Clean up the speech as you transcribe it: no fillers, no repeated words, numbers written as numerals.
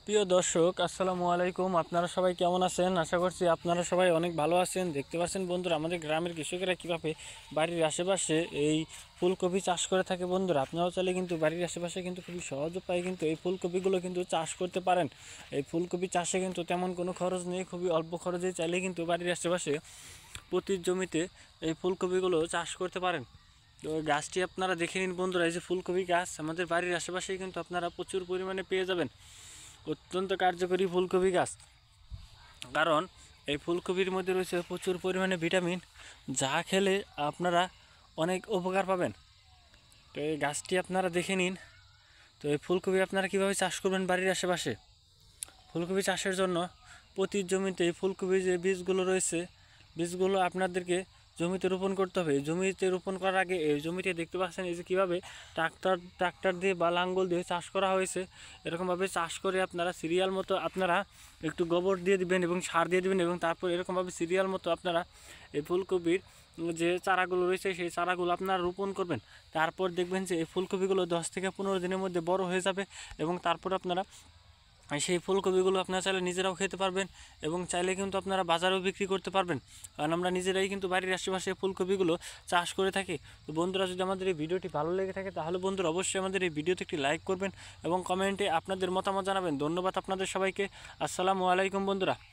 প্রিয় দর্শক, আসসালামু আলাইকুম। আপনারা সবাই কেমন আছেন? আশা করছি আপনারা সবাই অনেক ভালো আছেন। দেখতে পাচ্ছেন বন্ধুরা, আমাদের গ্রামের কৃষকেরা কীভাবে বাড়ির আশেপাশে এই ফুলকপি চাষ করে থাকে। বন্ধুরা, আপনারাও চাইলে কিন্তু বাড়ির আশেপাশে কিন্তু খুবই সহজ উপায়ে কিন্তু এই ফুলকপিগুলো কিন্তু চাষ করতে পারেন। এই ফুলকপি চাষে কিন্তু তেমন কোনো খরচ নেই, খুবই অল্প খরচে চাইলে কিন্তু বাড়ির আশেপাশে প্রতি জমিতে এই ফুলকপিগুলো চাষ করতে পারেন। তো গাছটি আপনারা দেখে নিন বন্ধুরা, এই যে ফুলকপি গাছ আমাদের বাড়ির আশেপাশেই কিন্তু আপনারা প্রচুর পরিমাণে পেয়ে যাবেন। অত্যন্ত কার্যকরী ফুলকপি গাছ, কারণ এই ফুলকপির মধ্যে রয়েছে প্রচুর পরিমাণে ভিটামিন, যা খেলে আপনারা অনেক উপকার পাবেন। তো এই গাছটি আপনারা দেখে নিন। তো এই ফুলকপি আপনারা কীভাবে চাষ করবেন বাড়ির আশেপাশে? ফুলকপি চাষের জন্য প্রতি জমিতে ফুলকপির যে বীজগুলো রয়েছে, বীজগুলো আপনাদেরকে জমিতে রোপণ করতে হবে। জমিতে রোপণ করার আগে এই জমিতে দেখতে পাচ্ছেন এই যে কীভাবে ট্রাক্টর দিয়ে বা লাঙ্গল দিয়ে চাষ করা হয়েছে। এরকমভাবে চাষ করে আপনারা সিরিয়াল মতো আপনারা একটু গোবর দিয়ে দিবেন এবং সার দিয়ে দিবেন, এবং তারপর এরকমভাবে সিরিয়াল মতো আপনারা এই ফুলকপির যে চারাগুলো রয়েছে সেই চারাগুলো আপনারা রোপণ করবেন। তারপর দেখবেন যে এই ফুলকপিগুলো 10 থেকে 15 দিনের মধ্যে বড় হয়ে যাবে, এবং তারপর আপনারা সেই ফুলকপিগুলো আপনারা চাইলে নিজেরাও খেতে পারবেন, এবং চাইলে কিন্তু আপনারা বাজারেও বিক্রি করতে পারবেন, কারণ আমরা নিজেরাই কিন্তু বাড়ির আশেপাশে ফুলকপিগুলো চাষ করে থাকি। তো বন্ধুরা, যদি আমাদের এই ভিডিওটি ভালো লেগে থাকে তাহলে বন্ধুরা অবশ্যই আমাদের এই ভিডিওতে একটি লাইক করবেন এবং কমেন্টে আপনাদের মতামত জানাবেন। ধন্যবাদ আপনাদের সবাইকে। আসসালামু আলাইকুম বন্ধুরা।